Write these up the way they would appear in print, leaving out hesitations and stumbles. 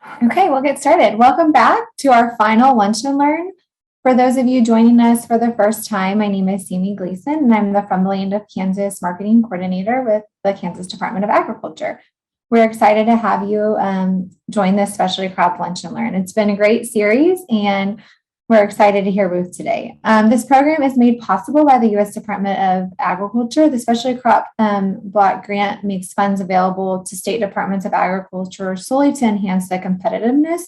Okay, we'll get started. Welcome back to our final Lunch and Learn. For those of you joining us for the first time, my name is Sammy Gleason, and I'm the From the Land of Kansas Marketing Coordinator with the Kansas Department of Agriculture. We're excited to have you join this Specialty Crop Lunch and Learn. It's been a great series, and we're excited to hear Ruth today. This program is made possible by the U.S. Department of Agriculture. The Specialty Crop Block Grant makes funds available to state departments of agriculture solely to enhance the competitiveness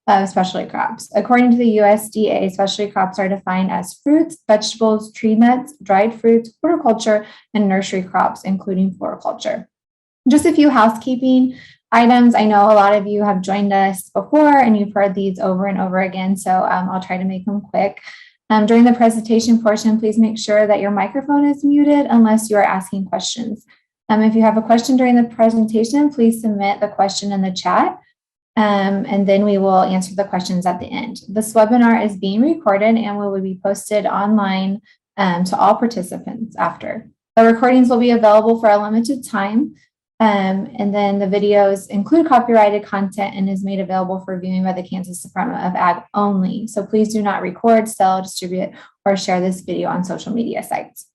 of specialty crops. According to the USDA, specialty crops are defined as fruits, vegetables, tree nuts, dried fruits, horticulture, and nursery crops, including floriculture. Just a few housekeeping items. I know a lot of you have joined us before and you've heard these over and over again, so I'll try to make them quick. During the presentation portion, please make sure that your microphone is muted unless you are asking questions. If you have a question during the presentation, please submit the question in the chat, and then we will answer the questions at the end. This webinar is being recorded and will be posted online to all participants after. The recordings will be available for a limited time. And then the videos include copyrighted content and is made available for viewing by the Kansas Department of Ag only. So please do not record, sell, distribute, or share this video on social media sites.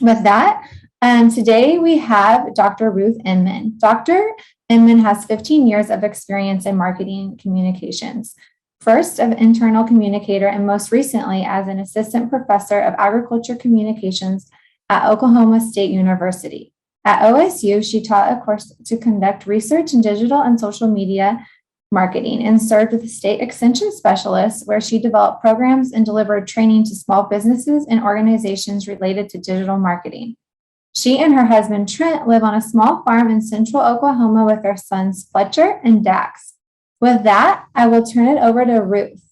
With that, today we have Dr. Ruth Inman. Dr. Inman has 15 years of experience in marketing communications. First, as internal communicator, and most recently as an assistant professor of agriculture communications at Oklahoma State University. At OSU, she taught a course to conduct research in digital and social media marketing and served with the state extension specialist, where she developed programs and delivered training to small businesses and organizations related to digital marketing. She and her husband, Trent, live on a small farm in central Oklahoma with their sons, Fletcher and Dax. With that, I will turn it over to Ruth.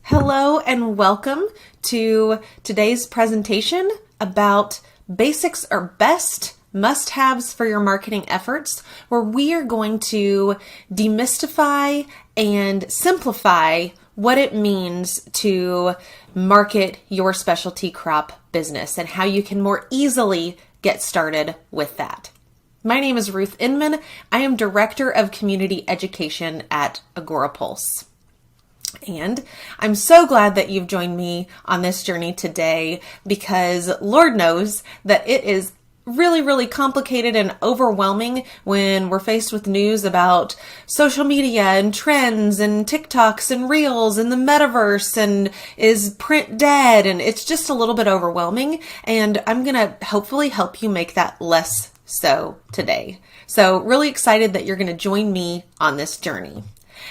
Hello and welcome to today's presentation about basics or best must-haves for your marketing efforts, where we are going to demystify and simplify what it means to market your specialty crop business and how you can more easily get started with that. My name is Ruth Inman. I am Director of Community Education at AgoraPulse. And I'm so glad that you've joined me on this journey today, because Lord knows that it is really, really complicated and overwhelming when we're faced with news about social media and trends and TikToks and Reels and the metaverse and is print dead, and it's just a little bit overwhelming, and I'm gonna hopefully help you make that less so today. So really excited that you're gonna join me on this journey.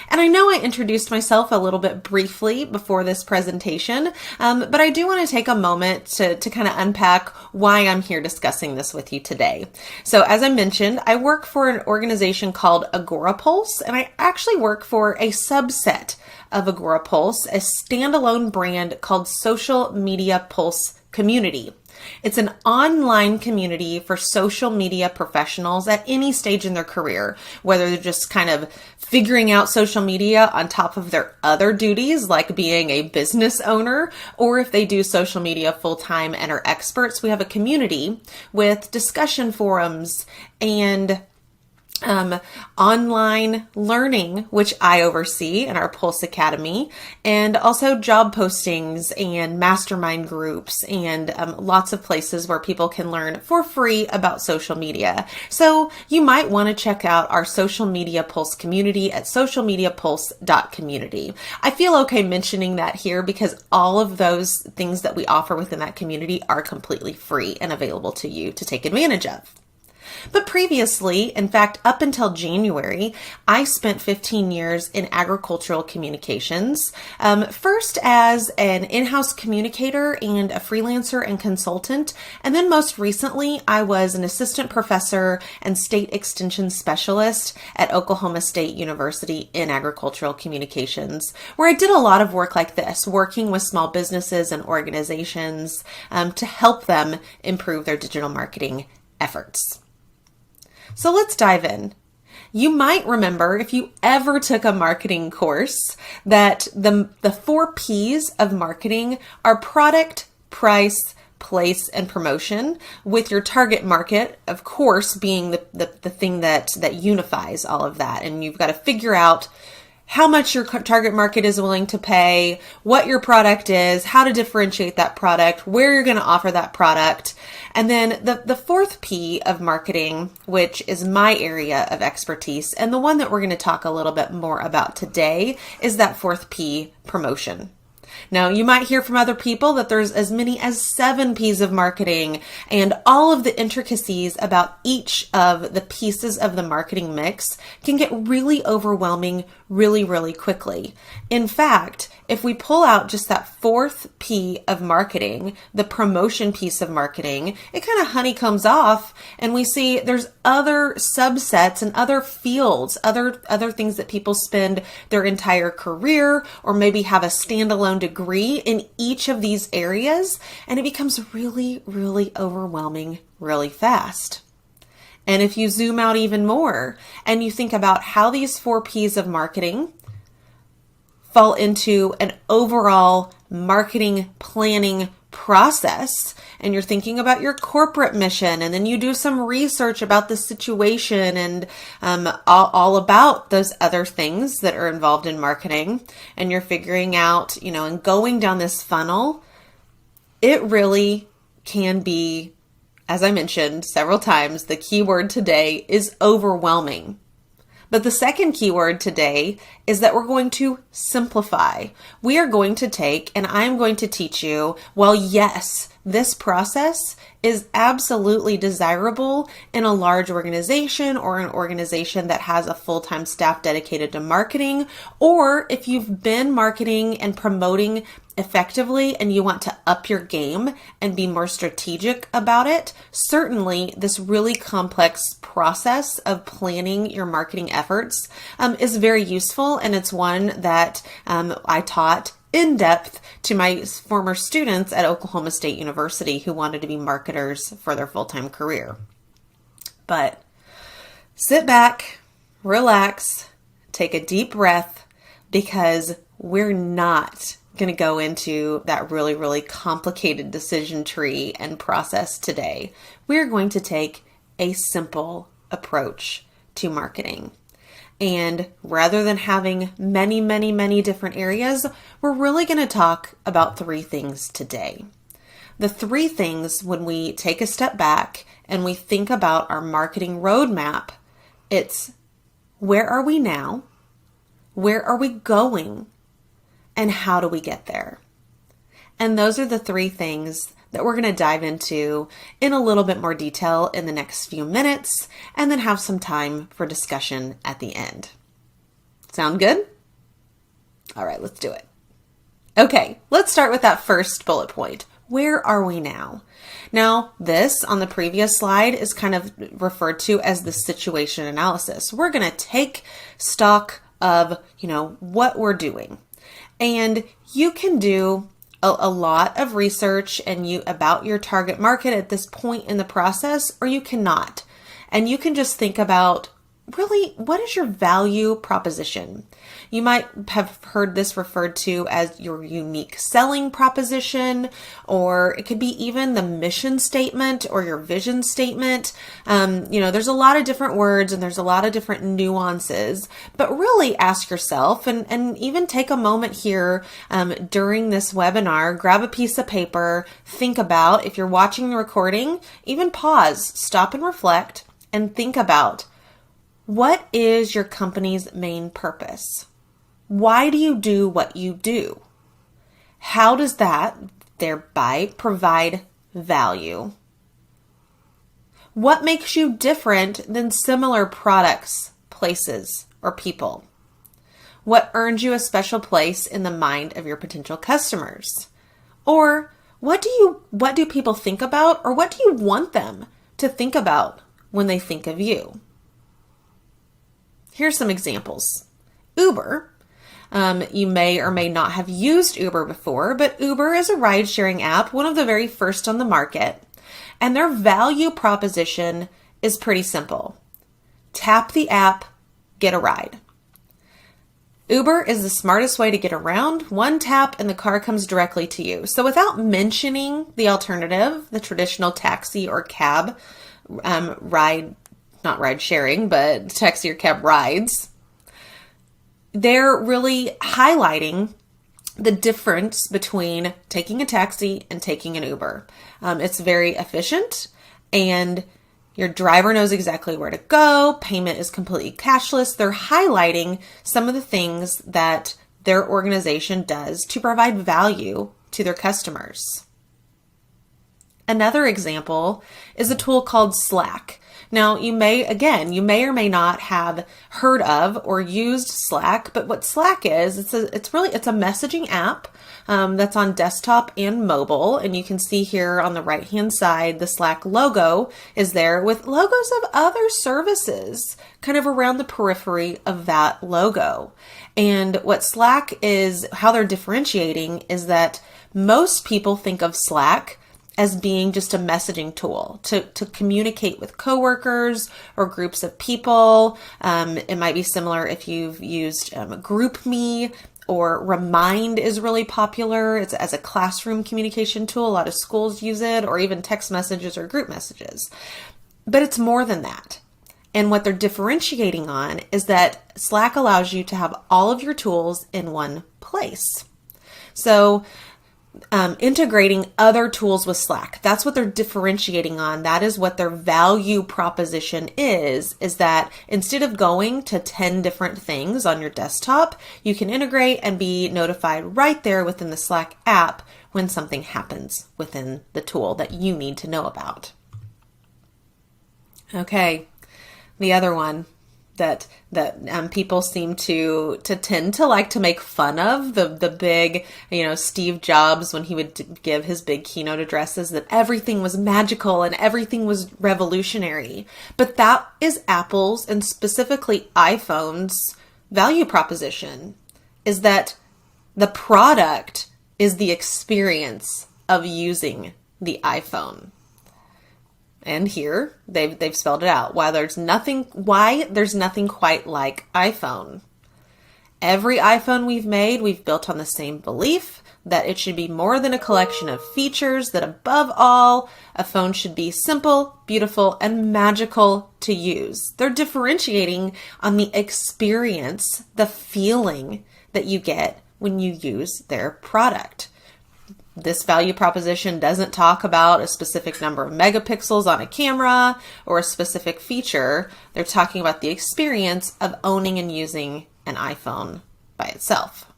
And I know I introduced myself a little bit briefly before this presentation, but I do want to take a moment to kind of unpack why I'm here discussing this with you today. So as I mentioned, I work for an organization called AgoraPulse, and I actually work for a subset of AgoraPulse, a standalone brand called Social Media Pulse Community. It's an online community for social media professionals at any stage in their career, whether they're just kind of figuring out social media on top of their other duties, like being a business owner, or if they do social media full-time and are experts. We have a community with discussion forums and online learning, which I oversee in our Pulse Academy, and also job postings and mastermind groups and lots of places where people can learn for free about social media. So you might want to check out our Social Media Pulse community at socialmediapulse.community. I feel okay mentioning that here because all of those things that we offer within that community are completely free and available to you to take advantage of. But previously, in fact, up until January, I spent 15 years in agricultural communications, first as an in-house communicator and a freelancer and consultant, and then most recently, I was an assistant professor and state extension specialist at Oklahoma State University in agricultural communications, where I did a lot of work like this, working with small businesses and organizations to help them improve their digital marketing efforts. So let's dive in. You might remember, if you ever took a marketing course, that the 4 P's of marketing are product, price, place, and promotion, with your target market, of course, being the thing that unifies all of that. And you've got to figure out how much your target market is willing to pay, what your product is, how to differentiate that product, where you're going to offer that product. And then the fourth P of marketing, which is my area of expertise, and the one that we're going to talk a little bit more about today, is that fourth P, promotion. Now, you might hear from other people that there's as many as 7 P's of marketing, and all of the intricacies about each of the pieces of the marketing mix can get really overwhelming really, really quickly. In fact, if we pull out just that fourth P of marketing, the promotion piece of marketing, it kind of honeycombs off, and we see there's other subsets and other fields, other things that people spend their entire career or maybe have a standalone degree in each of these areas, and it becomes really, really overwhelming really fast. And if you zoom out even more and you think about how these 4 P's of marketing fall into an overall marketing planning process, and you're thinking about your corporate mission, and then you do some research about the situation and all about those other things that are involved in marketing, and you're figuring out, and going down this funnel, it really can be, as I mentioned several times, the keyword today is overwhelming. But the second keyword today is that we're going to simplify. We are going to take, and I'm going to teach you, well, yes, this process is absolutely desirable in a large organization or an organization that has a full-time staff dedicated to marketing, or if you've been marketing and promoting effectively and you want to up your game and be more strategic about it, certainly this really complex process of planning your marketing efforts is very useful, and it's one that I taught in depth to my former students at Oklahoma State University who wanted to be marketers for their full-time career. But sit back, relax, take a deep breath, because we're not going to go into that really, really complicated decision tree and process today. We're going to take a simple approach to marketing. And rather than having many, many, many different areas, we're really going to talk about 3 things today. The 3 things, when we take a step back and we think about our marketing roadmap, it's where are we now? Where are we going? And how do we get there? And those are the 3 things that we're going to dive into in a little bit more detail in the next few minutes, and then have some time for discussion at the end. Sound good? All right, let's do it. Okay, let's start with that first bullet point. Where are we now? Now, this on the previous slide is kind of referred to as the situation analysis. We're going to take stock of, what we're doing. And you can do a lot of research about your target market at this point in the process, or you cannot. And you can just think about, really, what is your value proposition? You might have heard this referred to as your unique selling proposition, or it could be even the mission statement or your vision statement. There's a lot of different words and there's a lot of different nuances, but really ask yourself, and even take a moment here during this webinar, grab a piece of paper, think about, if you're watching the recording, even pause, stop and reflect, and think about, what is your company's main purpose? Why do you do what you do? How does that thereby provide value? What makes you different than similar products, places, or people? What earns you a special place in the mind of your potential customers? Or what do people think about, or what do you want them to think about when they think of you? Here's some examples. Uber. You may or may not have used Uber before, but Uber is a ride-sharing app, one of the very first on the market. And their value proposition is pretty simple. Tap the app, get a ride. Uber is the smartest way to get around. One tap and the car comes directly to you. So without mentioning the alternative, the traditional taxi or cab ride, not ride sharing, but taxi or cab rides, they're really highlighting the difference between taking a taxi and taking an Uber. It's very efficient, and your driver knows exactly where to go. Payment is completely cashless. They're highlighting some of the things that their organization does to provide value to their customers. Another example is a tool called Slack. Now, you may or may not have heard of or used Slack, but what Slack is, it's a messaging app that's on desktop and mobile. And you can see here on the right-hand side, the Slack logo is there with logos of other services kind of around the periphery of that logo. And what Slack is, how they're differentiating is that most people think of Slack as being just a messaging tool to communicate with coworkers or groups of people. It might be similar if you've used GroupMe, or Remind is really popular. It's as a classroom communication tool. A lot of schools use it, or even text messages or group messages. But it's more than that. And what they're differentiating on is that Slack allows you to have all of your tools in one place. So integrating other tools with Slack. That's what they're differentiating on. That is what their value proposition is that instead of going to 10 different things on your desktop, you can integrate and be notified right there within the Slack app when something happens within the tool that you need to know about. Okay, the other one that people seem to tend to like to make fun of, the big, Steve Jobs, when he would give his big keynote addresses, that everything was magical and everything was revolutionary. But that is Apple's, and specifically iPhone's, value proposition, is that the product is the experience of using the iPhone. And here they've spelled it out. Why there's nothing quite like iPhone. Every iPhone we've built on the same belief that it should be more than a collection of features, that above all, a phone should be simple, beautiful, and magical to use. They're differentiating on the experience, the feeling that you get when you use their product. This value proposition doesn't talk about a specific number of megapixels on a camera or a specific feature. They're talking about the experience of owning and using an iPhone by itself.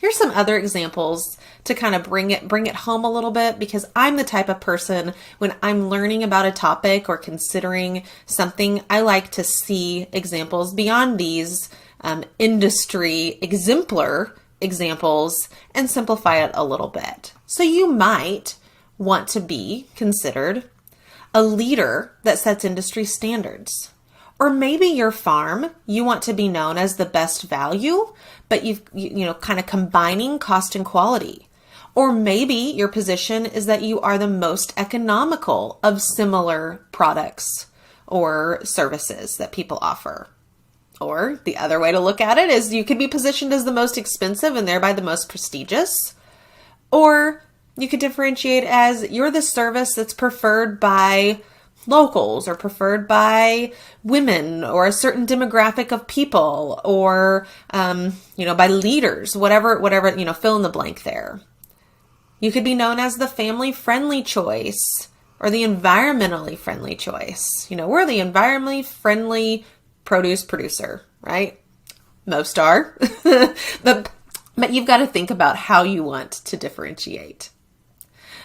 Here's some other examples to kind of bring it home a little bit, because I'm the type of person, when I'm learning about a topic or considering something, I like to see examples beyond these industry exemplar examples and simplify it a little bit. So you might want to be considered a leader that sets industry standards. Or maybe your farm, you want to be known as the best value, but you kind of combining cost and quality. Or maybe your position is that you are the most economical of similar products or services that people offer. Or the other way to look at it is you could be positioned as the most expensive and thereby the most prestigious. Or you could differentiate as you're the service that's preferred by locals or preferred by women or a certain demographic of people, or, by leaders, whatever, fill in the blank there. You could be known as the family-friendly choice or the environmentally friendly choice. We're the environmentally friendly produce producer, right? Most are. but you've got to think about how you want to differentiate.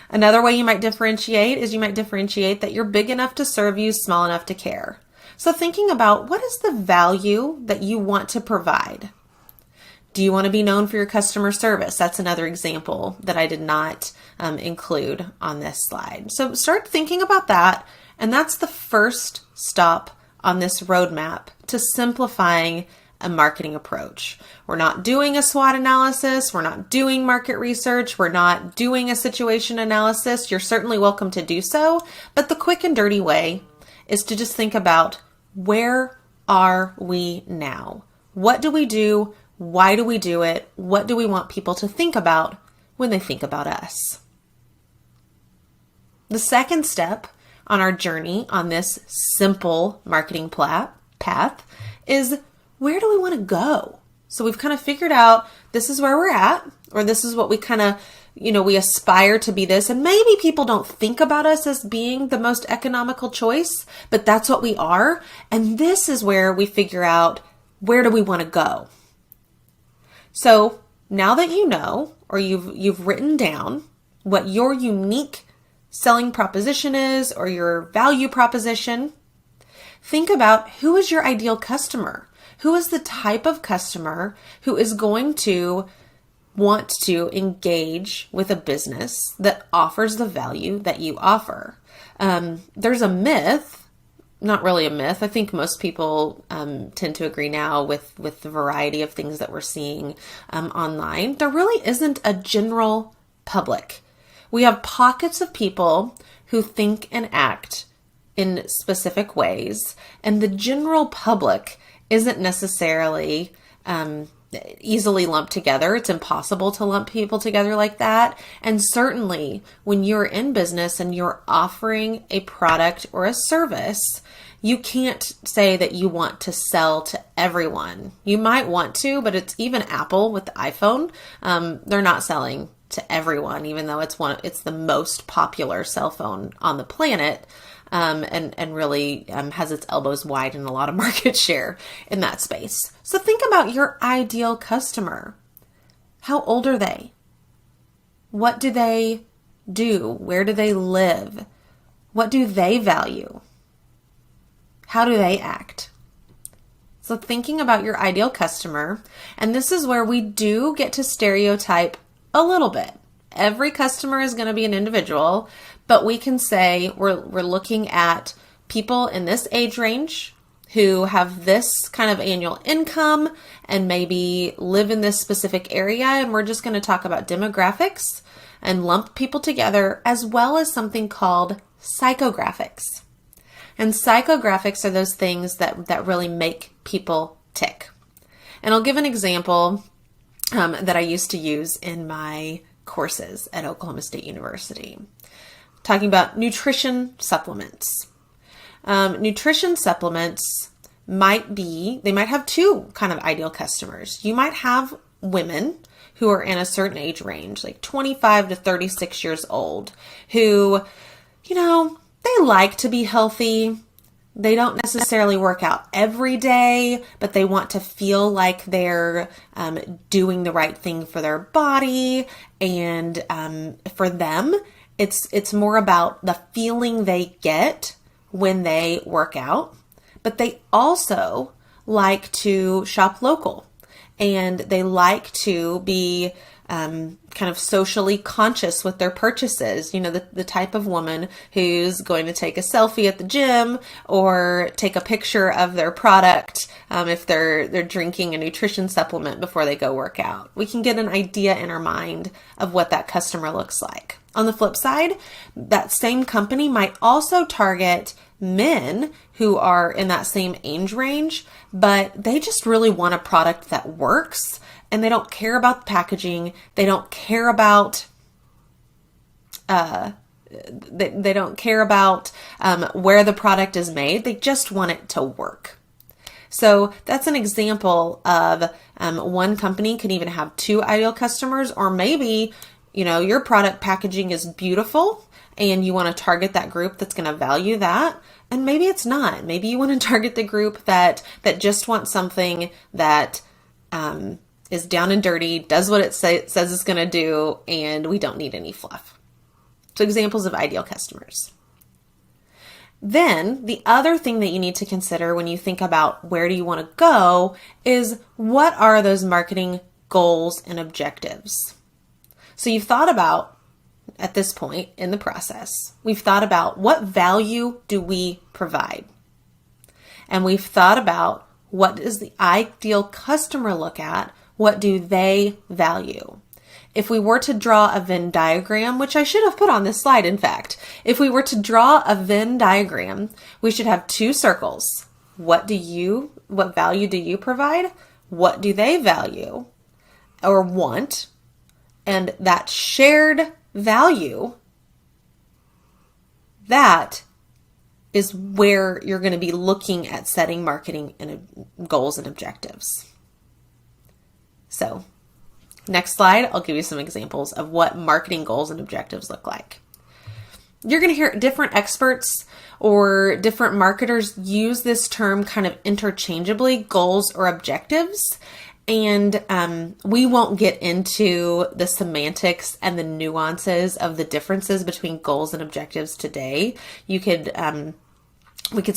Another way you might differentiate is that you're big enough to serve you, small enough to care. So thinking about, what is the value that you want to provide? Do you want to be known for your customer service? That's another example that I did not include on this slide. So start thinking about that. And that's the first stop on this roadmap to simplifying a marketing approach. We're not doing a SWOT analysis. We're not doing market research. We're not doing a situation analysis. You're certainly welcome to do so. But the quick and dirty way is to just think about, where are we now? What do we do? Why do we do it? What do we want people to think about when they think about us? The second step on our journey on this simple marketing path is, where do we want to go? So we've kind of figured out this is where we're at, or this is what we kind of, we aspire to be this. And maybe people don't think about us as being the most economical choice, but that's what we are. And this is where we figure out, where do we want to go? So now that you know, or you've written down what your unique selling proposition is, or your value proposition, think about, who is your ideal customer? Who is the type of customer who is going to want to engage with a business that offers the value that you offer? There's a myth, not really a myth. I think most people tend to agree now with the variety of things that we're seeing online. There really isn't a general public. We have pockets of people who think and act in specific ways, and the general public isn't necessarily easily lumped together. It's impossible to lump people together like that. And certainly when you're in business and you're offering a product or a service, you can't say that you want to sell to everyone. You might want to, but it's even Apple with the iPhone. They're not selling to everyone, even though it's the most popular cell phone on the planet. And really has its elbows wide in a lot of market share in that space. So think about your ideal customer. How old are they? What do they do? Where do they live? What do they value? How do they act? So thinking about your ideal customer, and this is where we do get to stereotype a little bit. Every customer is going to be an individual, but we can say we're looking at people in this age range who have this kind of annual income and maybe live in this specific area. And we're just going to talk about demographics and lump people together, as well as something called psychographics. And psychographics are those things that really make people tick. And I'll give an example that I used to use in my courses at Oklahoma State University, talking about nutrition supplements. Nutrition supplements might have two kind of ideal customers. You might have women who are in a certain age range, like 25 to 36 years old, who, they like to be healthy. They don't necessarily work out every day, but they want to feel like they're doing the right thing for their body. And for them, it's more about the feeling they get when they work out. But they also like to shop local, and they like to be kind of socially conscious with their purchases. The type of woman who's going to take a selfie at the gym or take a picture of their product if they're drinking a nutrition supplement before they go work out. We can get an idea in our mind of what that customer looks like. On the flip side, that same company might also target men who are in that same age range, but they just really want a product that works. And they don't care about the packaging. They don't care about they don't care about where the product is made. They just want it to work. So that's an example of one company could even have two ideal customers, or maybe your product packaging is beautiful and you want to target that group that's going to value that. And maybe it's not. Maybe you want to target the group that just wants something that is down and dirty, does what it says it's going to do, and we don't need any fluff. So examples of ideal customers. Then the other thing that you need to consider when you think about where do you want to go is, what are those marketing goals and objectives? So you've thought about, at this point in the process, we've thought about what value do we provide? And we've thought about, what does the ideal customer look at? What do they value? If we were to draw a Venn diagram, which I should have put on this slide, in fact, if we were to draw a Venn diagram, we should have two circles. What value do you provide? what do they value or want, and that shared value, that is where you're going to be looking at setting marketing and goals and objectives. So, next slide, I'll give you some examples of what marketing goals and objectives look like. You're going to hear different experts or different marketers use this term kind of interchangeably, goals or objectives. And we won't get into the semantics and the nuances of the differences between goals and objectives today. We could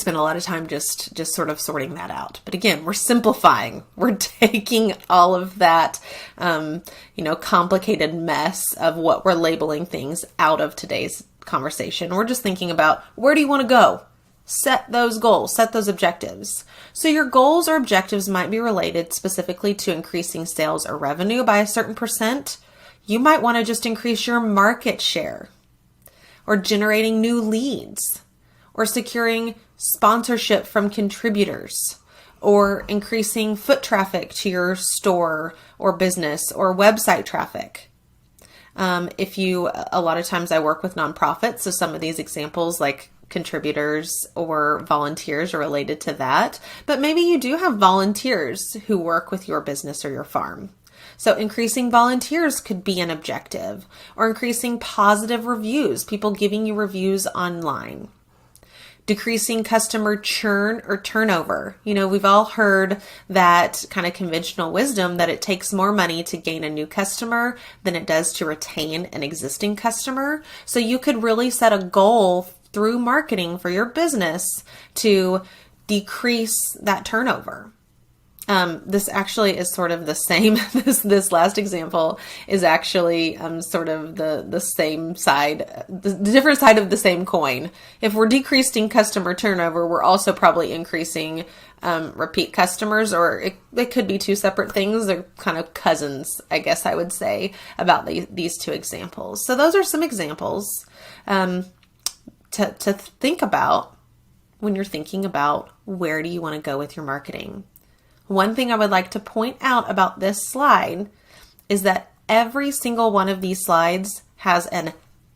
spend a lot of time just sort of sorting that out. But again, we're simplifying. We're taking all of that, complicated mess of what we're labeling things out of today's conversation. We're just thinking about, where do you want to go? Set those goals, set those objectives. So your goals or objectives might be related specifically to increasing sales or revenue by a certain percent. You might want to just increase your market share, or generating new leads, or securing sponsorship from contributors, or increasing foot traffic to your store or business, or website traffic. A lot of times I work with nonprofits, so some of these examples like contributors or volunteers are related to that, but maybe you do have volunteers who work with your business or your farm. So increasing volunteers could be an objective, or increasing positive reviews, people giving you reviews online. Decreasing customer churn or turnover. We've all heard that kind of conventional wisdom that it takes more money to gain a new customer than it does to retain an existing customer. So you could really set a goal through marketing for your business to decrease that turnover. This actually is sort of the same. This last example is actually sort of the same side, the different side of the same coin. If we're decreasing customer turnover, we're also probably increasing repeat customers, or it could be two separate things. They're kind of cousins, I guess I would say, about these two examples. So those are some examples to think about when you're thinking about where do you want to go with your marketing. One thing I would like to point out about this slide is that every single one of these slides has an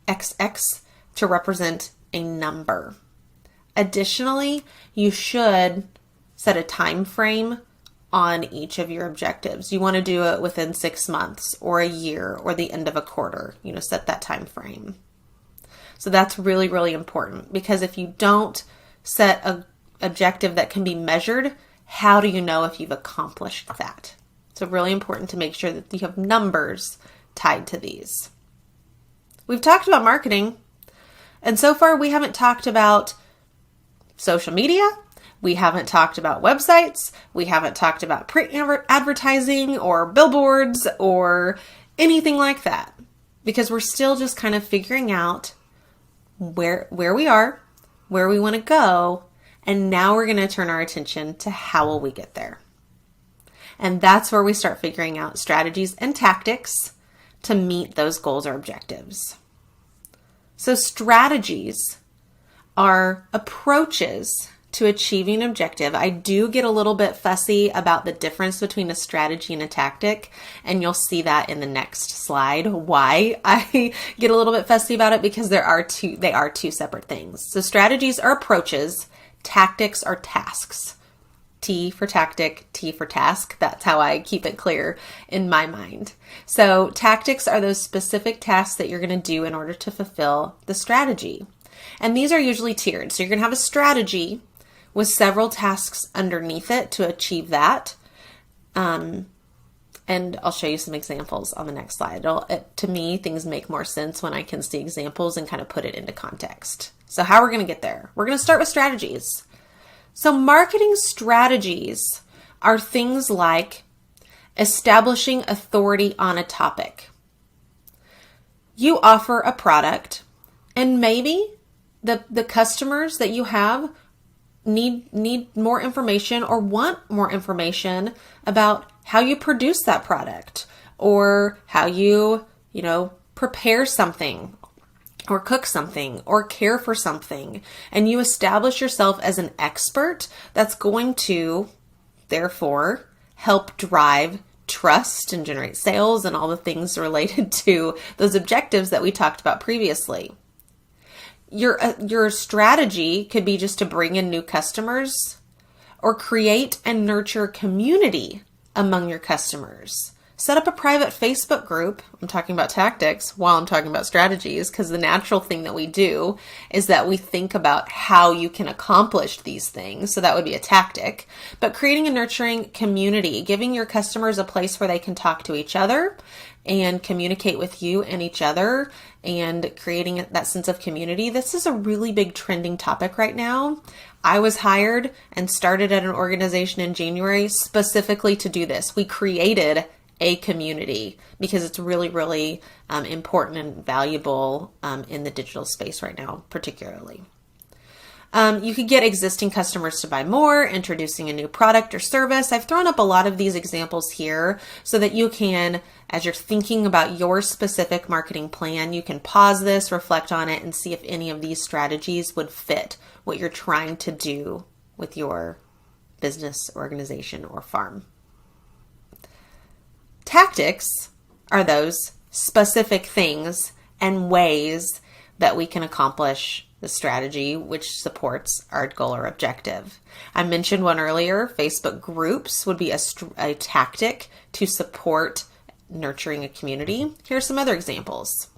XX to represent a number. Additionally, you should set a time frame on each of your objectives. You want to do it within 6 months or a year or the end of a quarter. Set that time frame. So that's really, really important, because if you don't set an objective that can be measured, how do you know if you've accomplished that? So really important to make sure that you have numbers tied to these. We've talked about marketing, and so far we haven't talked about social media. We haven't talked about websites. We haven't talked about print advertising or billboards or anything like that, because we're still just kind of figuring out where we are, where we want to go. And now we're going to turn our attention to how will we get there. And that's where we start figuring out strategies and tactics to meet those goals or objectives. So strategies are approaches to achieving an objective. I do get a little bit fussy about the difference between a strategy and a tactic, and you'll see that in the next slide, why I get a little bit fussy about it, because they are two separate things. So strategies are approaches. Tactics are tasks. T for tactic, T for task. That's how I keep it clear in my mind. So tactics are those specific tasks that you're going to do in order to fulfill the strategy. And these are usually tiered. So you're going to have a strategy with several tasks underneath it to achieve that. And I'll show you some examples on the next slide. To me, things make more sense when I can see examples and kind of put it into context. So how we're going to get there? We're going to start with strategies. So marketing strategies are things like establishing authority on a topic. You offer a product, and maybe the customers that you have need more information or want more information about how you produce that product, or how you prepare something, or cook something, or care for something. And you establish yourself as an expert that's going to, therefore, help drive trust and generate sales and all the things related to those objectives that we talked about previously. Your strategy could be just to bring in new customers or create and nurture community among your customers. Set up a private Facebook group. I'm talking about tactics while I'm talking about strategies, because the natural thing that we do is that we think about how you can accomplish these things. So that would be a tactic. But creating and nurturing community, giving your customers a place where they can talk to each other and communicate with you and each other, and creating that sense of community. This is a really big trending topic right now. I was hired and started at an organization in January specifically to do this. We created a community because it's really, really important and valuable in the digital space right now, particularly. You could get existing customers to buy more, introducing a new product or service. I've thrown up a lot of these examples here so that you can, as you're thinking about your specific marketing plan, you can pause this, reflect on it, and see if any of these strategies would fit what you're trying to do with your business, organization, or farm. Tactics are those specific things and ways that we can accomplish the strategy which supports our goal or objective. I mentioned one earlier. Facebook groups would be a tactic to support nurturing a community. Here are some other examples.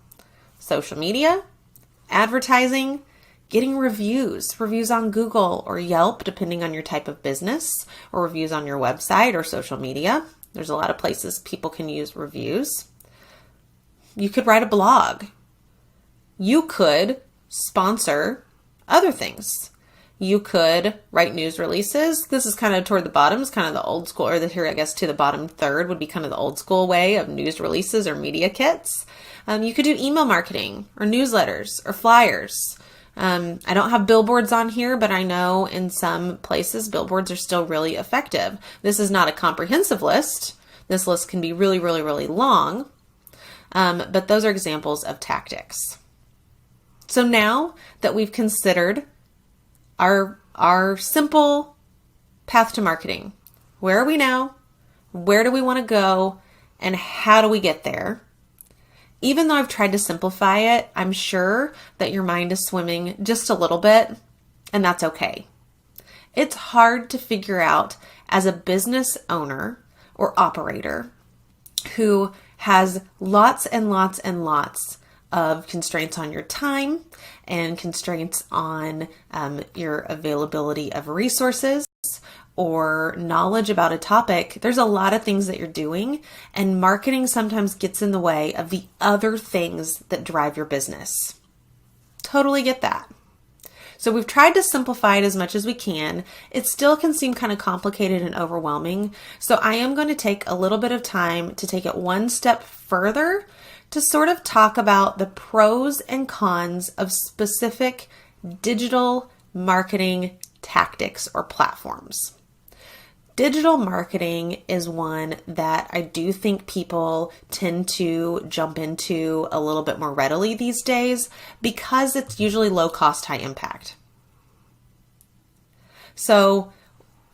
Social media, advertising, getting reviews on Google or Yelp, depending on your type of business, or reviews on your website or social media. There's a lot of places people can use reviews. You could write a blog. You could sponsor other things. You could write news releases. This is kind of toward the bottom. It's kind of the old school, here, I guess, to the bottom third would be kind of the old school way of news releases or media kits. You could do email marketing or newsletters or flyers. I don't have billboards on here, but I know in some places billboards are still really effective. This is not a comprehensive list. This list can be really, really, really long. But those are examples of tactics. So now that we've considered our simple path to marketing, where are we now? Where do we want to go? And how do we get there? Even though I've tried to simplify it, I'm sure that your mind is swimming just a little bit, and that's okay. It's hard to figure out as a business owner or operator who has lots and lots and lots of constraints on your time and constraints on your availability of resources or knowledge about a topic. There's a lot of things that you're doing, and marketing sometimes gets in the way of the other things that drive your business. Totally get that. So we've tried to simplify it as much as we can. It still can seem kind of complicated and overwhelming. So I am going to take a little bit of time to take it one step further to sort of talk about the pros and cons of specific digital marketing tactics or platforms. Digital marketing is one that I do think people tend to jump into a little bit more readily these days because it's usually low cost, high impact. So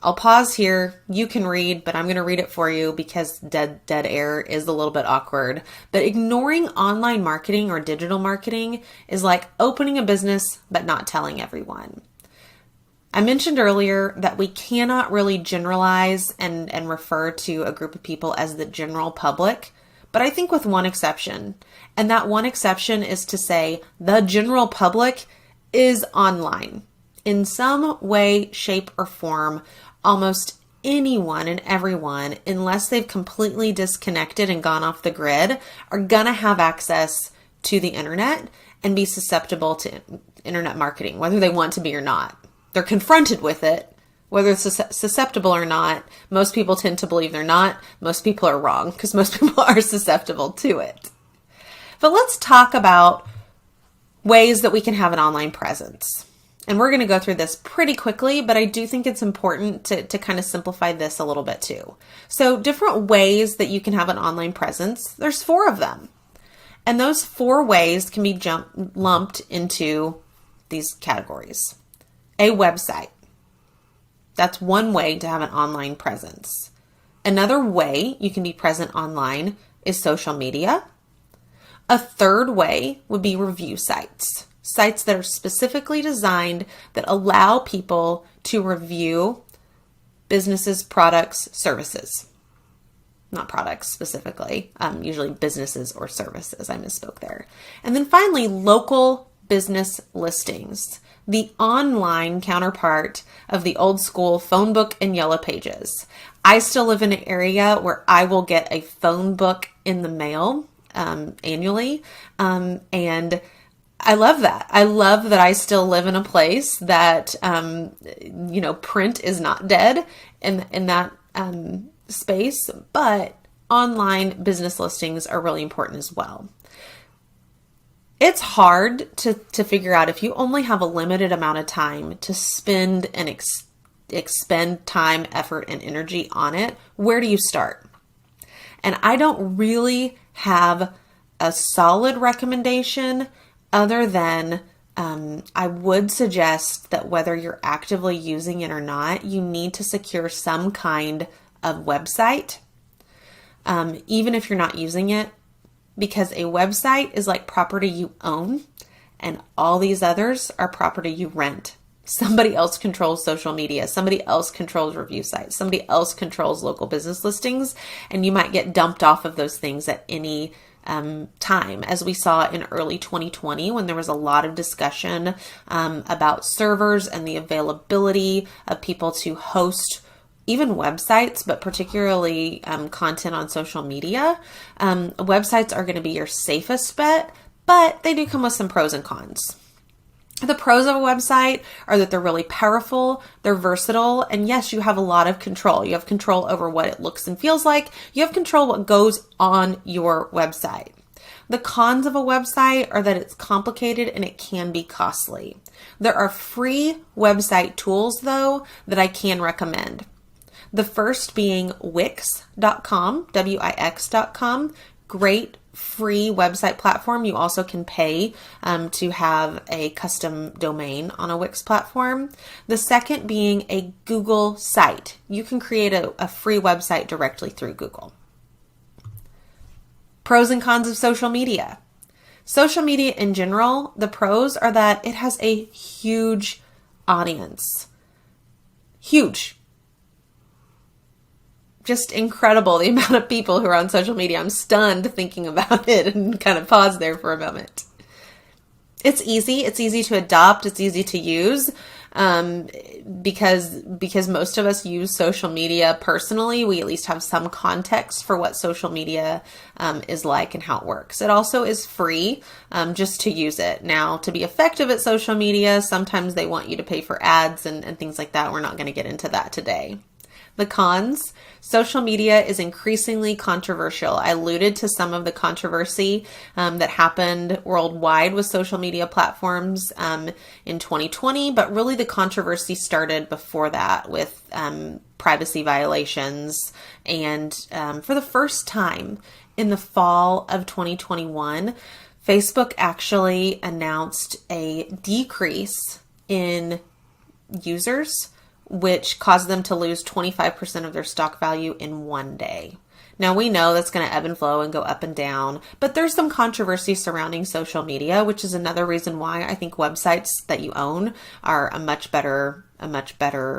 I'll pause here. You can read, but I'm going to read it for you because dead air is a little bit awkward. But ignoring online marketing or digital marketing is like opening a business but not telling everyone. I mentioned earlier that we cannot really generalize and refer to a group of people as the general public, but I think with one exception. And that one exception is to say the general public is online. In some way, shape, or form, almost anyone and everyone, unless they've completely disconnected and gone off the grid, are gonna have access to the internet and be susceptible to internet marketing, whether they want to be or not. They're confronted with it, whether it's susceptible or not. Most people tend to believe they're not. Most people are wrong because most people are susceptible to it. But let's talk about ways that we can have an online presence. And we're going to go through this pretty quickly, but I do think it's important to kind of simplify this a little bit too. So different ways that you can have an online presence, there's 4 of them. And those 4 ways can be lumped into these categories. A website. That's one way to have an online presence. Another way you can be present online is social media. A third way would be review sites, sites that are specifically designed that allow people to review businesses, products, services. Not products specifically, usually businesses or services. I misspoke there. And then finally, local business listings, the online counterpart of the old school phone book and yellow pages. I still live in an area where I will get a phone book in the mail annually. And I love that. I love that I still live in a place that, print is not dead in that space, but online business listings are really important as well. It's hard to figure out if you only have a limited amount of time to spend and expend time, effort, and energy on it. Where do you start? And I don't really have a solid recommendation other than I would suggest that whether you're actively using it or not, you need to secure some kind of website, even if you're not using it, because a website is like property you own and all these others are property you rent. Somebody else controls social media. Somebody else controls review sites. Somebody else controls local business listings, and you might get dumped off of those things at any time, as we saw in early 2020 when there was a lot of discussion about servers and the availability of people to host even websites, but particularly content on social media. Websites are going to be your safest bet, but they do come with some pros and cons. The pros of a website are that they're really powerful, they're versatile, and yes, you have a lot of control. You have control over what it looks and feels like. You have control what goes on your website. The cons of a website are that it's complicated and it can be costly. There are free website tools, though, that I can recommend. The first being Wix.com, Wix.com. Great free website platform. You also can pay to have a custom domain on a Wix platform. The second being a Google site. You can create a free website directly through Google. Pros and cons of social media. Social media in general, the pros are that it has a huge audience. Huge. Just incredible, the amount of people who are on social media. I'm stunned thinking about it and kind of pause there for a moment. It's easy. It's easy to adopt. It's easy to use because most of us use social media personally. We at least have some context for what social media is like and how it works. It also is free just to use it. Now, to be effective at social media, sometimes they want you to pay for ads and things like that. We're not going to get into that today. The cons, social media is increasingly controversial. I alluded to some of the controversy that happened worldwide with social media platforms in 2020, but really the controversy started before that with privacy violations. And for the first time in the fall of 2021, Facebook actually announced a decrease in users, which caused them to lose 25% of their stock value in one day. Now, we know that's going to ebb and flow and go up and down, but there's some controversy surrounding social media, which is another reason why I think websites that you own are a much better,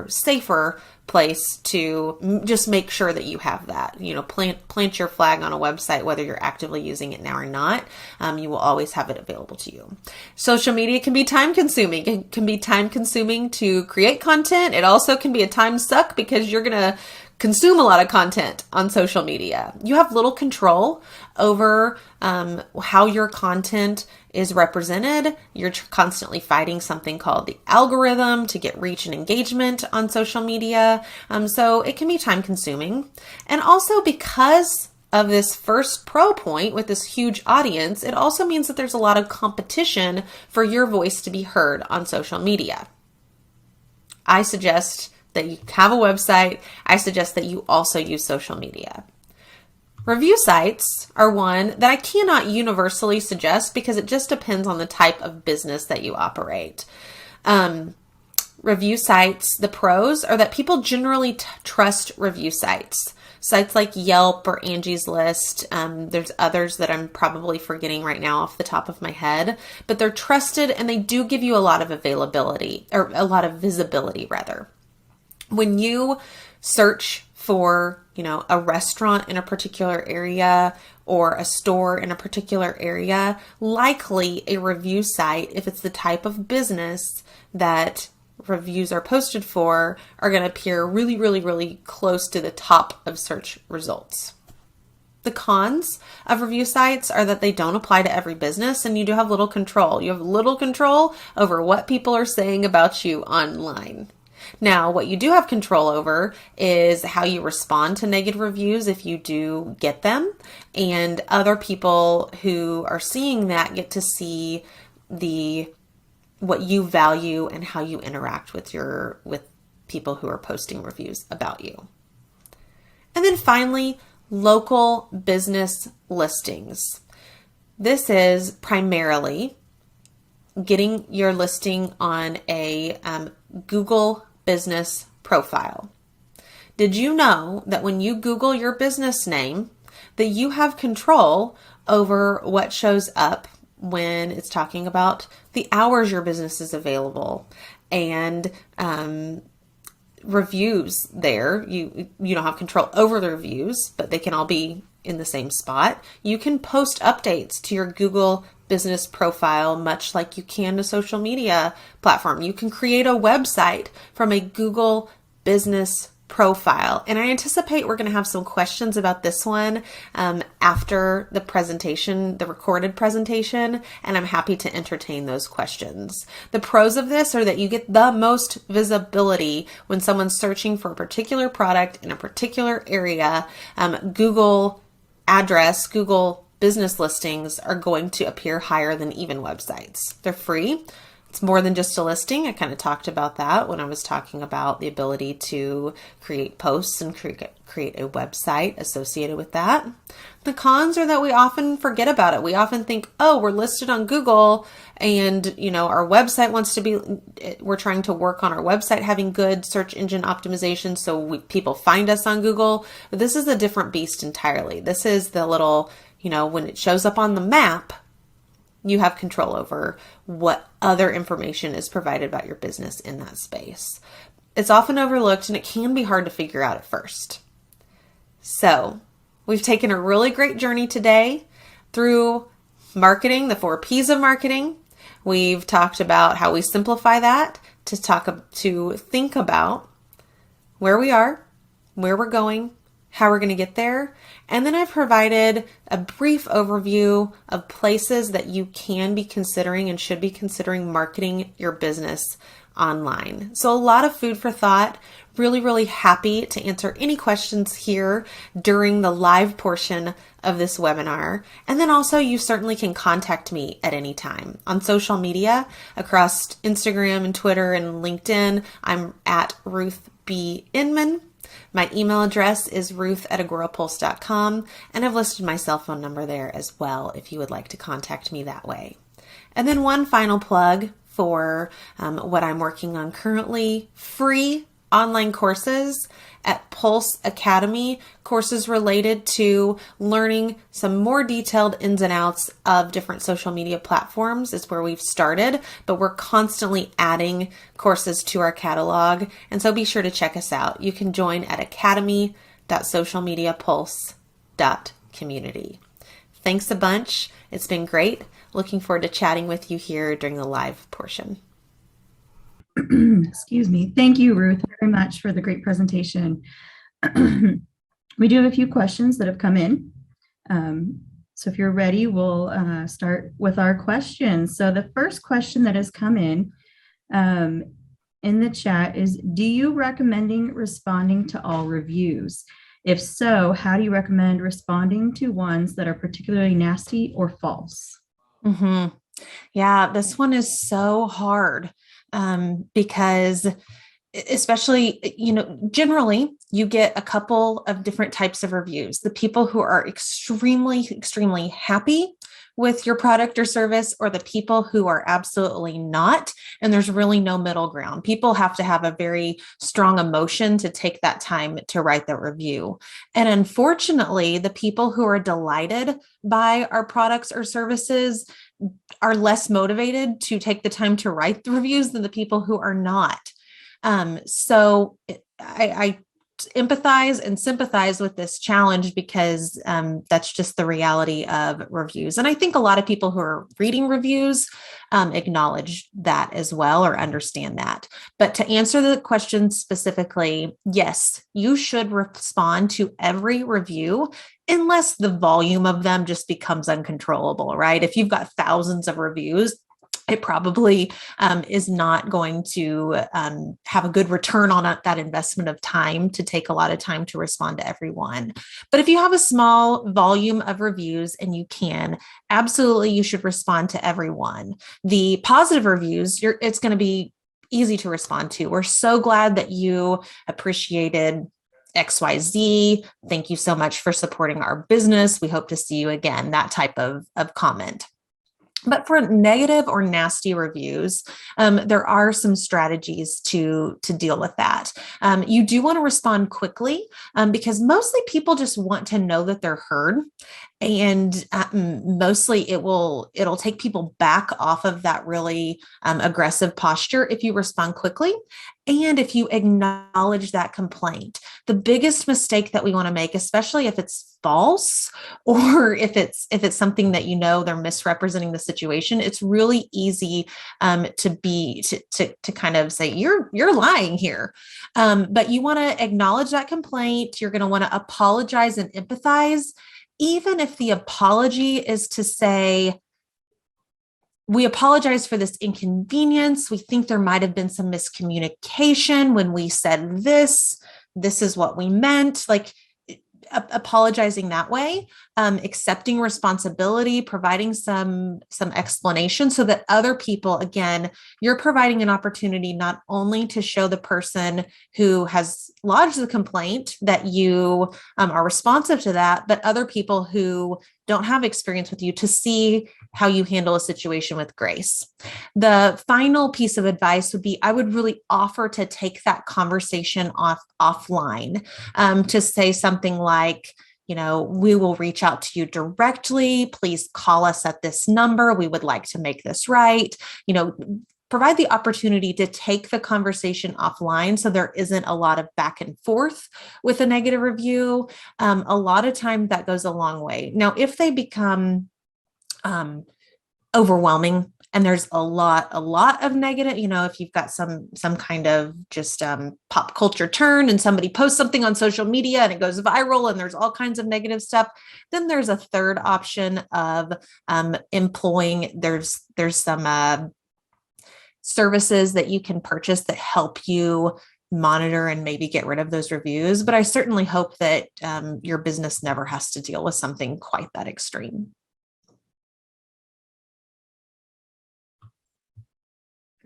safer place to just make sure that you have that. You know, plant your flag on a website, whether you're actively using it now or not. You will always have it available to you. Social media can be time consuming. It can be time consuming to create content. It also can be a time suck because you're going to consume a lot of content on social media. You have little control over how your content is represented. You're constantly fighting something called the algorithm to get reach and engagement on social media. So it can be time consuming. And also because of this first pro point with this huge audience, it also means that there's a lot of competition for your voice to be heard on social media. I suggest that you have a website. I suggest that you also use social media. Review sites are one that I cannot universally suggest because it just depends on the type of business that you operate. review sites, the pros are that people generally trust review sites. Sites like Yelp or Angie's List. There's others that I'm probably forgetting right now off the top of my head, but they're trusted and they do give you a lot of availability, or a lot of visibility rather. When you search for, a restaurant in a particular area or a store in a particular area, likely a review site, if it's the type of business that reviews are posted for, are going to appear really, really, really close to the top of search results. The cons of review sites are that they don't apply to every business and you do have little control. You have little control over what people are saying about you online. Now, what you do have control over is how you respond to negative reviews if you do get them, and other people who are seeing that get to see what you value and how you interact with people who are posting reviews about you. And then finally, local business listings. This is primarily getting your listing on a Google business profile. Did you know that when you Google your business name, that you have control over what shows up when it's talking about the hours your business is available and reviews there? You don't have control over the reviews, but they can all be in the same spot. You can post updates to your Google business profile, much like you can a social media platform. You can create a website from a Google business profile. And I anticipate we're going to have some questions about this one after the presentation, the recorded presentation, and I'm happy to entertain those questions. The pros of this are that you get the most visibility when someone's searching for a particular product in a particular area. Google business listings are going to appear higher than even websites. They're free. It's more than just a listing. I kind of talked about that when I was talking about the ability to create posts and create a website associated with that. The cons are that we often forget about it. We often think, oh, we're listed on Google and, our website we're trying to work on our website having good search engine optimization so people find us on Google. But this is a different beast entirely. This is the little, when it shows up on the map, you have control over what other information is provided about your business in that space. It's often overlooked and it can be hard to figure out at first. So we've taken a really great journey today through marketing, the 4 P's of marketing. We've talked about how we simplify that to think about where we are, where we're going, how we're going to get there. And then I've provided a brief overview of places that you can be considering and should be considering marketing your business online. So a lot of food for thought. Really, really happy to answer any questions here during the live portion of this webinar. And then also you certainly can contact me at any time on social media across Instagram and Twitter and LinkedIn. I'm at Ruth B. Inman. My email address is ruth@agorapulse.com, and I've listed my cell phone number there as well if you would like to contact me that way. And then one final plug for what I'm working on currently: free online courses at Pulse Academy, courses related to learning some more detailed ins and outs of different social media platforms. Is where we've started, but we're constantly adding courses to our catalog. And so be sure to check us out. You can join at academy.socialmediapulse.community. Thanks a bunch. It's been great. Looking forward to chatting with you here during the live portion. Excuse me. Thank you, Ruth, very much for the great presentation. We do have a few questions that have come in. So if you're ready, we'll start with our questions. So the first question that has come in the chat is, do you recommend responding to all reviews? If so, how do you recommend responding to ones that are particularly nasty or false? Mm-hmm. Yeah, this one is so hard. Because especially, generally you get a couple of different types of reviews. The people who are extremely, extremely happy with your product or service, or the people who are absolutely not. And there's really no middle ground. People have to have a very strong emotion to take that time to write the review. And unfortunately, the people who are delighted by our products or services are less motivated to take the time to write the reviews than the people who are not. So I empathize and sympathize with this challenge, because that's just the reality of reviews. And I think a lot of people who are reading reviews acknowledge that as well, or understand that. But to answer the question specifically, yes, you should respond to every review, unless the volume of them just becomes uncontrollable, right? If you've got thousands of reviews, it probably is not going to have a good return on that investment of time to take a lot of time to respond to everyone. But if you have a small volume of reviews and you can, absolutely, you should respond to everyone. The positive reviews, it's going to be easy to respond to. We're so glad that you appreciated XYZ. Thank you so much for supporting our business. We hope to see you again, that type of comment. But for negative or nasty reviews, there are some strategies to deal with that. You do want to respond quickly, because mostly people just want to know that they're heard. And mostly it'll take people back off of that really aggressive posture if you respond quickly, and if you acknowledge that complaint. The biggest mistake that we want to make, especially if it's false, or if it's something that they're misrepresenting the situation, it's really easy to kind of say you're lying here. But you want to acknowledge that complaint. You're going to want to apologize and empathize, even if the apology is to say, we apologize for this inconvenience. We think there might have been some miscommunication when we said this. This is what we meant. Like, apologizing that way, accepting responsibility, providing some explanation, so that other people, again, you're providing an opportunity not only to show the person who has lodged the complaint that you are responsive to that, but other people who don't have experience with you to see how you handle a situation with grace. The final piece of advice would be, I would really offer to take that conversation offline, to say something like, we will reach out to you directly. Please call us at this number. We would like to make this right. Provide the opportunity to take the conversation offline, so there isn't a lot of back and forth with a negative review. A lot of time that goes a long way. Now, if they become overwhelming and there's a lot of negative, if you've got some kind of just pop culture turn and somebody posts something on social media and it goes viral and there's all kinds of negative stuff, then there's a third option of employing, there's some services that you can purchase that help you monitor and maybe get rid of those reviews. But I certainly hope that your business never has to deal with something quite that extreme.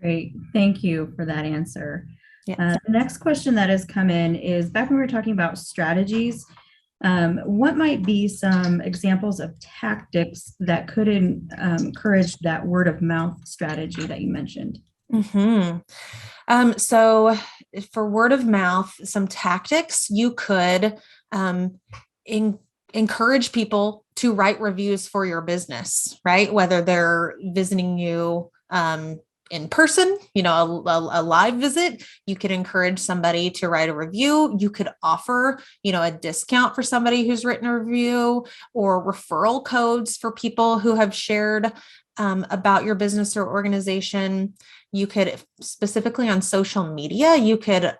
Great. Thank you for that answer. Yeah. The next question that has come in is, back when we were talking about strategies, what might be some examples of tactics that could encourage that word of mouth strategy that you mentioned? So for word of mouth, some tactics, you could encourage people to write reviews for your business, right? Whether they're visiting you in person, a live visit, you could encourage somebody to write a review. You could offer, a discount for somebody who's written a review, or referral codes for people who have shared about your business or organization. You could, specifically on social media, you could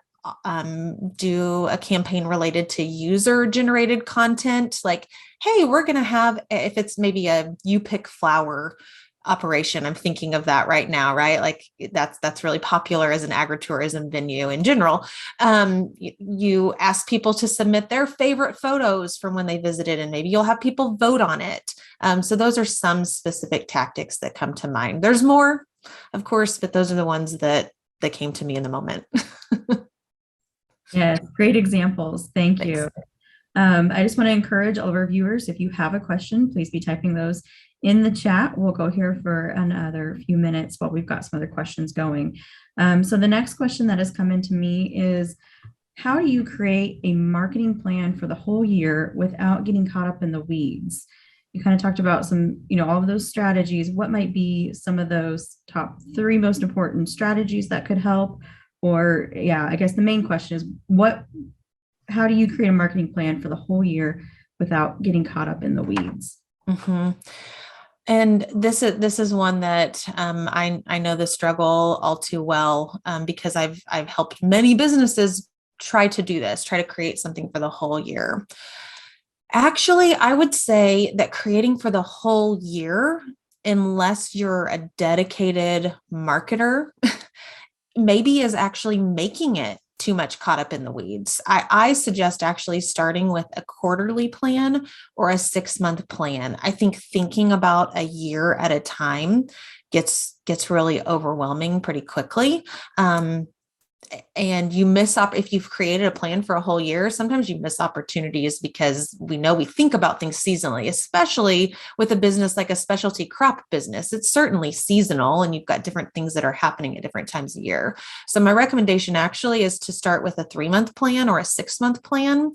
do a campaign related to user generated content. Like, hey, we're going to have, if it's maybe a you pick flower operation, I'm thinking of that right now, right? Like that's really popular as an agritourism venue in general. You ask people to submit their favorite photos from when they visited, and maybe you'll have people vote on it. So those are some specific tactics that come to mind. There's more, of course, but those are the ones that came to me in the moment. Yeah, great examples. Thank Thanks. you. I just want to encourage all of our viewers, if you have a question, please be typing those in the chat. We'll go here for another few minutes while we've got some other questions going. So the next question that has come into me is, how do you create a marketing plan for the whole year without getting caught up in the weeds? You kind of talked about some, all of those strategies. What might be some of those top 3 most important strategies that could help? Or I guess the main question is, how do you create a marketing plan for the whole year without getting caught up in the weeds? Mm-hmm. And this is one that I know the struggle all too well, because I've helped many businesses try to do this, try to create something for the whole year. Actually, I would say that creating for the whole year, unless you're a dedicated marketer, maybe is actually making it too much caught up in the weeds. I suggest actually starting with a quarterly plan or a 6-month plan. I think thinking about a year at a time gets really overwhelming pretty quickly. And you miss if you've created a plan for a whole year, sometimes you miss opportunities because we think about things seasonally, especially with a business like a specialty crop business. It's certainly seasonal and you've got different things that are happening at different times of year. So my recommendation actually is to start with a 3-month plan or a 6-month plan.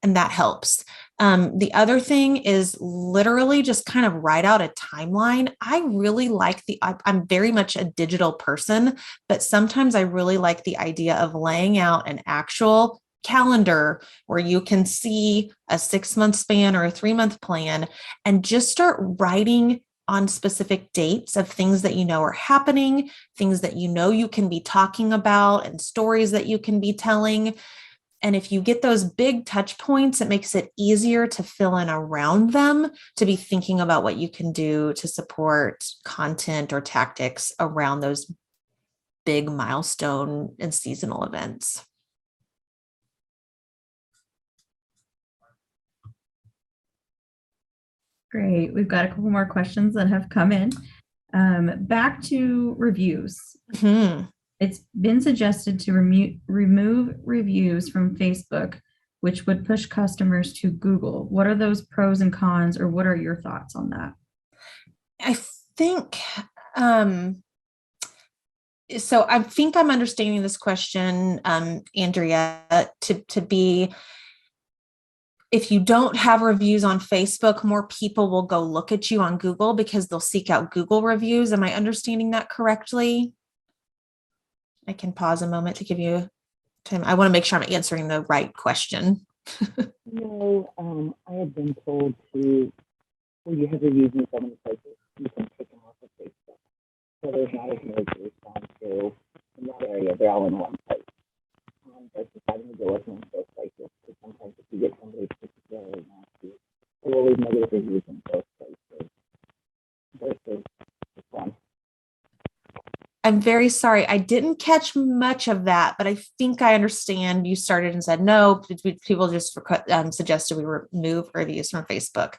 And that helps. The other thing is literally just kind of write out a timeline. I really like I'm very much a digital person, but sometimes I really like the idea of laying out an actual calendar where you can see a 6-month span or a 3-month plan and just start writing on specific dates of things that are happening, things that you can be talking about, and stories that you can be telling. And if you get those big touch points, it makes it easier to fill in around them, to be thinking about what you can do to support content or tactics around those big milestone and seasonal events. Great. We've got a couple more questions that have come in. Back to reviews. Mm-hmm. It's been suggested to remove reviews from Facebook, which would push customers to Google. What are those pros and cons, or what are your thoughts on that? I think, so I think I'm understanding this question, Andrea, to be, if you don't have reviews on Facebook, more people will go look at you on Google because they'll seek out Google reviews. Am I understanding that correctly? I can pause a moment to give you time. I want to make sure I'm answering the right question. No, I had been told to, when you have reviews in so many places, you can take them off of Facebook. So there's not as many to respond to in that area. They're all in one place. But deciding to go with one of those places, because sometimes if you get somebody particularly nasty, they will leave negative reviews in those places versus this one. I'm very sorry. I didn't catch much of that, but I think I understand. You started and said, no, people just suggested we remove reviews from Facebook.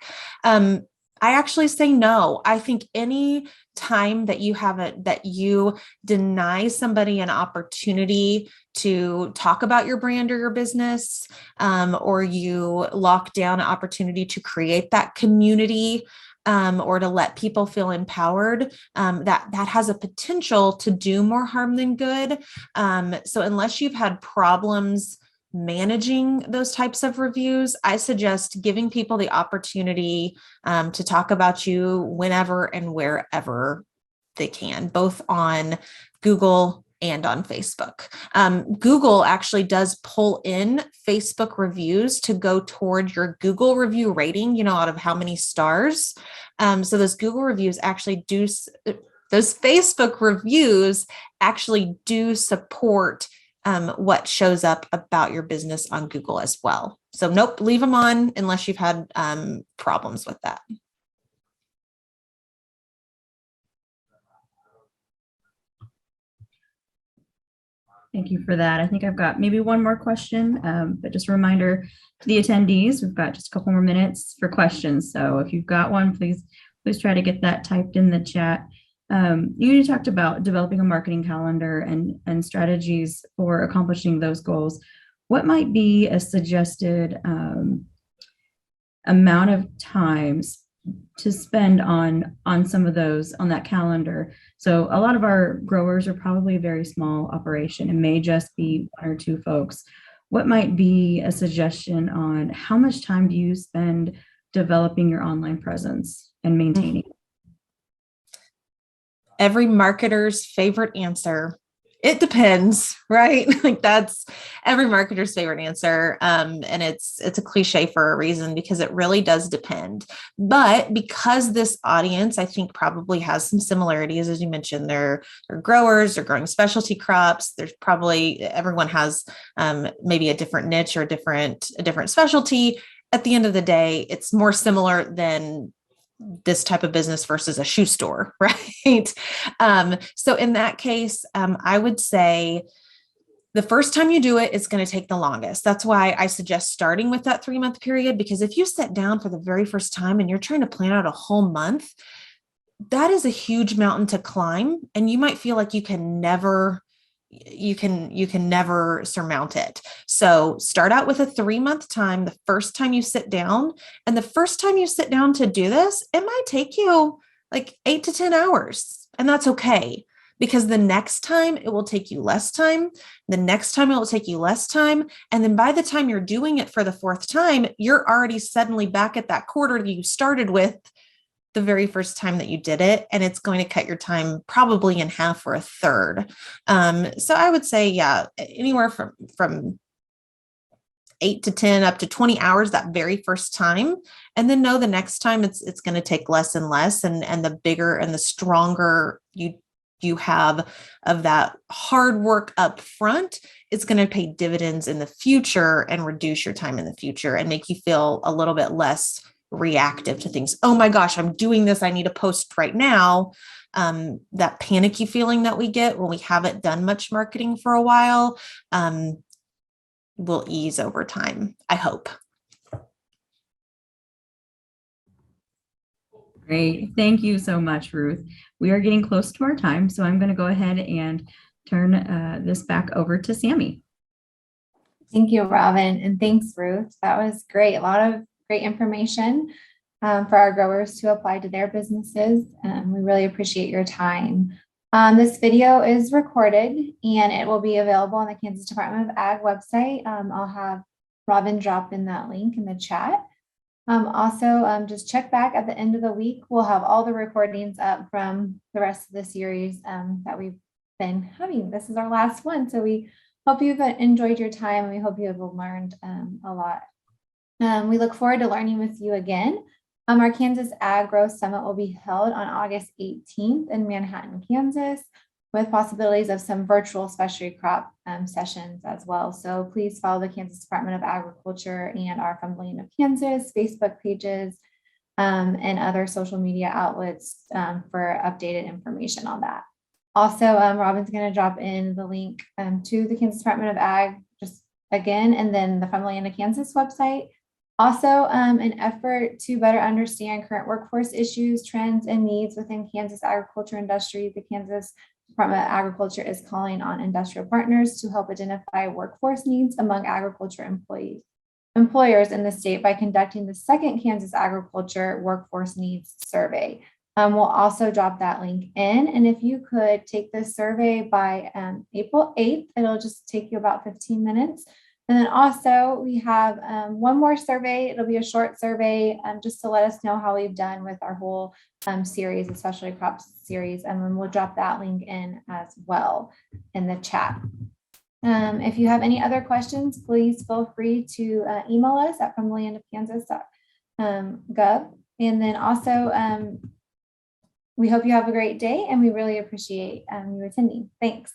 I actually say no. I think any time that you deny somebody an opportunity to talk about your brand or your business, or you lock down an opportunity to create that community, or to let people feel empowered, that has a potential to do more harm than good. So unless you've had problems managing those types of reviews, I suggest giving people the opportunity to talk about you whenever and wherever they can, both on Google and on Facebook. Google actually does pull in Facebook reviews to go toward your Google review rating, out of how many stars. So those Google reviews actually those Facebook reviews actually do support what shows up about your business on Google as well. So nope, leave them on unless you've had problems with that. Thank you for that. I think I've got maybe one more question, but just a reminder to the attendees, we've got just a couple more minutes for questions. So if you've got one, please try to get that typed in the chat. You talked about developing a marketing calendar and strategies for accomplishing those goals. What might be a suggested amount of time to spend on some of those on that calendar. So a lot of our growers are probably a very small operation and may just be one or two folks. What might be a suggestion on how much time do you spend developing your online presence and maintaining? Every marketer's favorite answer. It depends, right? Like that's every marketer's favorite answer. And it's a cliche for a reason because it really does depend. But because this audience, I think, probably has some similarities, as you mentioned, they're growers, they're growing specialty crops. There's probably everyone has maybe a different niche or a different specialty. At the end of the day, it's more similar than this type of business versus a shoe store, right? So in that case, I would say the first time you do it, it's going to take the longest. That's why I suggest starting with that 3-month period, because if you sit down for the very first time and you're trying to plan out a whole month, that is a huge mountain to climb. And you might feel like you can never surmount it. So start out with a 3-month time, the first time you sit down. And the first time you sit down to do this, it might take you like 8 to 10 hours. And that's okay, because the next time it will take you less time. The next time it will take you less time. And then by the time you're doing it for the 4th time, you're already suddenly back at that quarter that you started with the very first time that you did it. And it's going to cut your time probably in half or a third. So I would say, yeah, anywhere from 8 to 10 up to 20 hours that very first time. And then know the next time it's going to take less and less. And the bigger and the stronger you have of that hard work up front, it's going to pay dividends in the future and reduce your time in the future and make you feel a little bit less reactive to things. Oh my gosh, I'm doing this. I need to post right now. That panicky feeling that we get when we haven't done much marketing for a while will ease over time, I hope. Great. Thank you so much, Ruth. We are getting close to our time, so I'm going to go ahead and turn this back over to Sammy. Thank you, Robin. And thanks, Ruth. That was great. A lot of great information for our growers to apply to their businesses. We really appreciate your time. This video is recorded and it will be available on the Kansas Department of Ag website. I'll have Robin drop in that link in the chat. Also, just check back at the end of the week. We'll have all the recordings up from the rest of the series that we've been having. This is our last one. So we hope you've enjoyed your time and we hope you have learned a lot. We look forward to learning with you again. Our Kansas Ag Growth Summit will be held on August 18th in Manhattan, Kansas, with possibilities of some virtual specialty crop sessions as well. So please follow the Kansas Department of Agriculture and our From the Land of Kansas Facebook pages and other social media outlets for updated information on that. Also, Robin's going to drop in the link to the Kansas Department of Ag just again, and then the From the Land of Kansas website. Also, an effort to better understand current workforce issues, trends, and needs within Kansas agriculture industry, the Kansas Department of Agriculture is calling on industrial partners to help identify workforce needs among agriculture employers in the state by conducting the second Kansas Agriculture Workforce Needs Survey. We'll also drop that link in. And if you could take this survey by April 8th, it'll just take you about 15 minutes. And then also we have one more survey. It'll be a short survey just to let us know how we've done with our whole series, especially crops series. And then we'll drop that link in as well in the chat. If you have any other questions, please feel free to email us at fromthelandofkansas.gov. And then also, we hope you have a great day and we really appreciate you attending. Thanks.